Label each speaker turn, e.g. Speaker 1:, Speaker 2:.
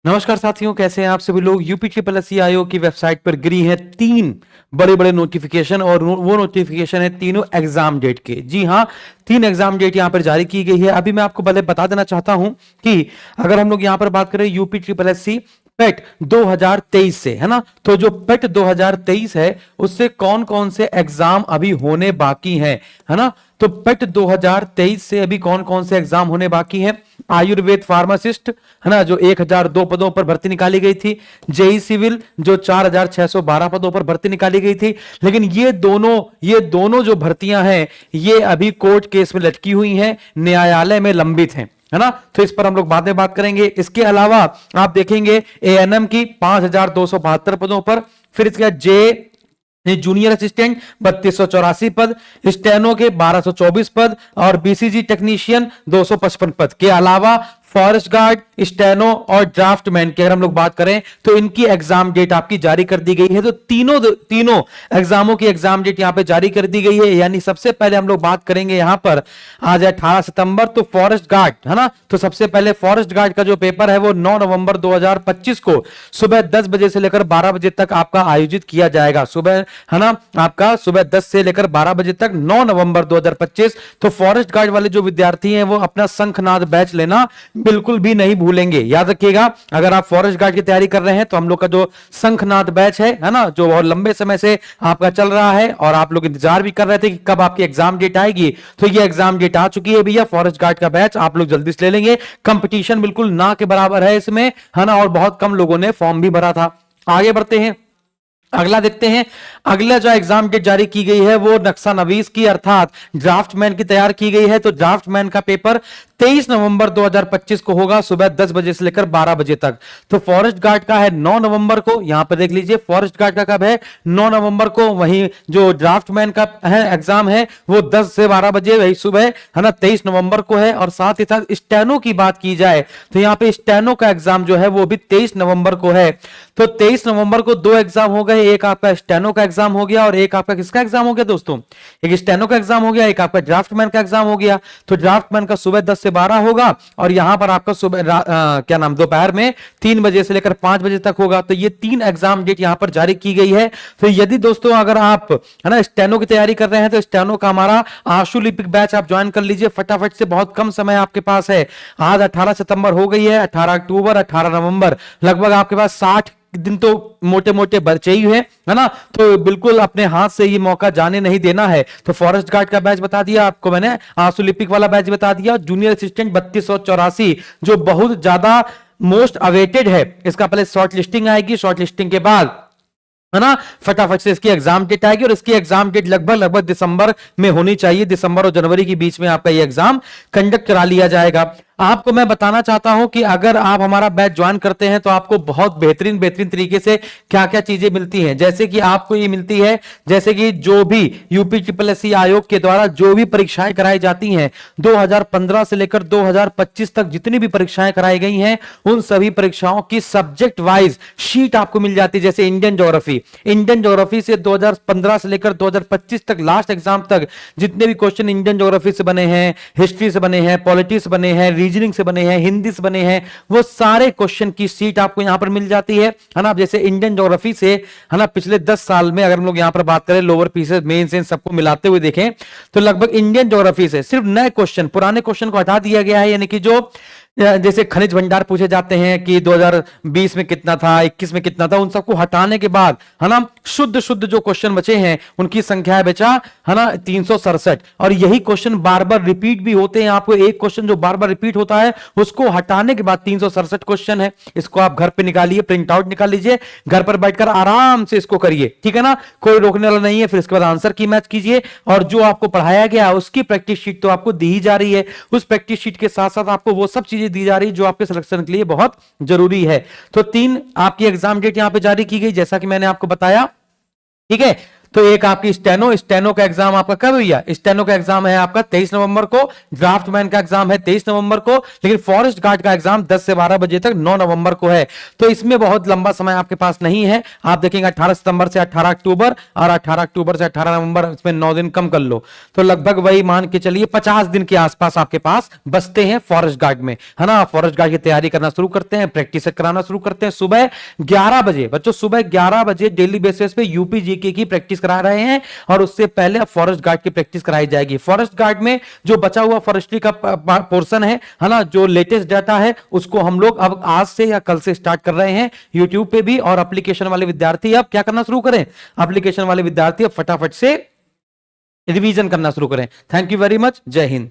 Speaker 1: नमस्कार साथियों, कैसे हैं आप सभी लोग। यूपी ट्रिपल एस आयोग की वेबसाइट पर गिरी है तीन बड़े बड़े नोटिफिकेशन और वो नोटिफिकेशन है तीनों एग्जाम डेट के। जी हाँ, तीन एग्जाम डेट यहां पर जारी की गई है। अभी मैं आपको पहले बता देना चाहता हूं कि अगर हम लोग यहां पर बात करें यूपी ट्रिपल एस पेट 2023 से, है ना, तो जो पेट 2023 है उससे कौन कौन से एग्जाम अभी होने बाकी हैं, है ना। तो पेट 2023 से अभी कौन कौन से एग्जाम होने बाकी हैं। आयुर्वेद फार्मासिस्ट, है ना, जो 1002 पदों पर भर्ती निकाली गई थी। जेई सिविल जो 4612 पदों पर भर्ती निकाली गई थी। लेकिन ये दोनों जो भर्तियां हैं ये अभी कोर्ट केस में लटकी हुई हैं, न्यायालय में लंबित हैं, है ना। तो इस पर हम लोग बाद में बात करेंगे। इसके अलावा आप देखेंगे एएनएम की 5272 पदों पर, फिर इसके बाद जे जूनियर असिस्टेंट 3284 पद, स्टेनो के 1224 पद और बीसीजी टेक्नीशियन 255 पद के अलावा फॉरेस्ट गार्ड, स्टेनो और ड्राफ्टमैन की अगर हम लोग बात करें तो इनकी एग्जाम डेट आपकी जारी कर दी गई है। तो तीनों एग्जामों की एग्जाम डेट यहां पे जारी कर दी गई है। यानी सबसे पहले हम लोग बात करेंगे यहां पर आज 18 सितंबर, तो फॉरेस्ट गार्ड, है ना, तो सबसे पहले फॉरेस्ट गार्ड का जो पेपर है वो 9 नवंबर 2025 को सुबह 10 बजे से लेकर 12 बजे तक आपका आयोजित किया जाएगा। सुबह, है ना, आपका सुबह 10 से लेकर 12 बजे तक 9 नवंबर 2025। तो फॉरेस्ट गार्ड वाले जो विद्यार्थी हैं वो अपना शंखनाद बैच लेना बिल्कुल भी नहीं भूलेंगे। याद रखिएगा, अगर आप फॉरेस्ट गार्ड की तैयारी कर रहे हैं तो हम लोग का जो शंखनाद बैच है ना, जो बहुत लंबे समय से आपका चल रहा है और आप लोग इंतजार भी कर रहे थे कि कब आपकी एग्जाम डेट आएगी, तो ये एग्जाम डेट आ चुकी है भैया। फॉरेस्ट गार्ड का बैच आप लोग जल्दी से ले लेंगे। कंपटीशन बिल्कुल ना के बराबर है इसमें, है ना, और बहुत कम लोगों ने फॉर्म भी भरा था। आगे बढ़ते हैं, अगला देखते हैं। अगला जो एग्जाम डेट जारी की गई है वो नक्शा नवीस की अर्थात ड्राफ्टमैन की तैयार की गई है। तो ड्राफ्टमैन का पेपर 23 नवंबर 2025 को होगा सुबह 10 बजे से लेकर 12 बजे तक। तो फॉरेस्ट गार्ड का है 9 नवंबर को, यहां पर देख लीजिए फॉरेस्ट गार्ड का कब है, 9 नवंबर को। वहीं जो ड्राफ्टमैन का है एग्जाम है वो 10 से 12 बजे वही सुबह, है ना, 23 नवंबर को है। और साथ ही साथ स्टेनो की बात की जाए तो यहां पे स्टेनो का एग्जाम जो है वो भी 23 नवंबर को है। तो 23 नवंबर को दो एग्जाम हो गए, एक आपका स्टेनो का एग्जाम हो गया और एक आपका किसका एग्जाम हो गया दोस्तों, एक स्टेनो का एग्जाम हो गया, एक आपका ड्राफ्टमैन का एग्जाम हो गया। तो ड्राफ्टमैन का सुबह 10 से 12 होगा और यहां पर आपका सुबह क्या नाम दोपहर में 3 बजे से लेकर 5 बजे तक होगा। तो ये तीन एग्जाम डेट यहां पर जारी की गई है। तो यदि दोस्तों अगर आप, है ना, स्टेनो की तैयारी कर रहे हैं तो स्टेनो का हमारा आशुलिपिक बैच आप ज्वाइन कर लीजिए फटाफट से, बहुत कम समय आपके पास है। आज 18 सितंबर हो गई है, 18 अक्टूबर, 18 नवंबर, लगभग आपके पास 60 दिन तो मोटे मोटे बचे ही है ना। तो बिल्कुल अपने हाथ से ये मौका जाने नहीं देना है। तो फॉरेस्ट गार्ड का बैच बता दिया आपको मैंने, आंसुलिपिक वाला बैच बता दिया, जूनियर असिस्टेंट 3284 जो बहुत ज्यादा मोस्ट अवेटेड है। इसका पहले शॉर्ट लिस्टिंग आएगी, शॉर्ट लिस्टिंग के बाद, है ना, फटाफट से इसकी एग्जाम डेट आएगी और इसकी एग्जाम डेट लगभग दिसंबर में होनी चाहिए। दिसंबर और जनवरी के बीच में आपका ये एग्जाम कंडक्ट करा लिया जाएगा। आपको मैं बताना चाहता हूं कि अगर आप हमारा बैच ज्वाइन करते हैं तो आपको बहुत बेहतरीन तरीके से क्या क्या चीजें मिलती हैं। जैसे कि आपको ये मिलती है, जैसे कि जो भी यूपी ट्रिपल एस आयोग के द्वारा जो भी परीक्षाएं कराई जाती हैं 2015 से लेकर 2025 तक जितनी भी परीक्षाएं कराई गई हैं उन सभी परीक्षाओं की सब्जेक्ट वाइज शीट आपको मिल जाती है। जैसे इंडियन ज्योग्राफी से 2015 से लेकर 2025 तक लास्ट एग्जाम तक जितने भी क्वेश्चन इंडियन ज्योग्राफी से बने हैं, हिस्ट्री से बने हैं, पॉलिटिक्स बने हैं, रीजनिंग से बने हैं, हिंदी से बने हैं, वो सारे क्वेश्चन की सीट आपको यहां पर मिल जाती है ना। जैसे इंडियन ज्योग्राफी से, है ना, पिछले 10 साल में अगर हम लोग यहां पर बात करें लोअर पीसेस मेंस इन सबको मिलाते हुए देखें तो लगभग इंडियन ज्योग्राफी से सिर्फ नए क्वेश्चन, पुराने क्वेश्चन को हटा दिया गया है। यानी कि जो जैसे खनिज भंडार पूछे जाते हैं कि 2020 में कितना था, 21 में कितना था, उन सबको हटाने के बाद, है ना, शुद्ध जो क्वेश्चन बचे हैं उनकी संख्या बचा, है ना, 367। और यही क्वेश्चन बार बार रिपीट भी होते हैं। आपको एक क्वेश्चन जो बार बार रिपीट होता है उसको हटाने के बाद 367 क्वेश्चन है। इसको आप घर पे निकालिए, प्रिंट आउट निकाल लीजिए, घर पर बैठकर आराम से इसको करिए, ठीक है ना, कोई रोकने वाला नहीं है। फिर इसके बाद आंसर की मैच कीजिए और जो आपको पढ़ाया गया उसकी प्रैक्टिस शीट तो आपको दी ही जा रही है। उस प्रैक्टिस शीट के साथ साथ आपको वो सब चीजें दी जा रही है जो आपके सिलेक्शन के लिए बहुत जरूरी है। तो तीन आपकी एग्जाम डेट यहां पे जारी की गई जैसा कि मैंने आपको बताया, ठीक है। तो एक आपकी स्टेनो का एग्जाम आपका कब भैया? स्टेनो का एग्जाम है आपका 23 नवंबर को, ड्राफ्टमैन का एग्जाम है 23 नवंबर को, लेकिन फॉरेस्ट गार्ड का एग्जाम 10 से 12 बजे तक 9 नवंबर को है। तो इसमें बहुत लंबा समय आपके पास नहीं है। आप देखेंगे 18 सितंबर से 18 अक्टूबर और 18 अक्टूबर से 18 नवंबर, इसमें 9 दिन कम कर लो तो लगभग वही मान के चलिए 50 दिन के आसपास आपके पास बचते हैं फॉरेस्ट गार्ड में, है ना। फॉरेस्ट गार्ड की तैयारी करना शुरू करते हैं, प्रैक्टिस कराना शुरू करते हैं। सुबह 11 बजे बच्चों, सुबह 11 बजे डेली बेसिस पे यूपी जीके की प्रैक्टिस करा रहे हैं और उससे पहले अब फॉरेस्ट गार्ड की प्रैक्टिस कराई जाएगी। फॉरेस्ट गार्ड में जो बचा हुआ फॉरेस्ट्री का पोर्शन है ना, जो लेटेस्ट डाटा है उसको हम लोग अब आज से या कल से स्टार्ट कर रहे हैं यूट्यूब पे भी। और एप्लीकेशन वाले विद्यार्थी अब क्या करना शुरू करें, एप्लीकेशन वाले विद्यार्थी अब फटाफट से रिवीजन करना शुरू करें। थैंक यू वेरी मच, जय हिंद।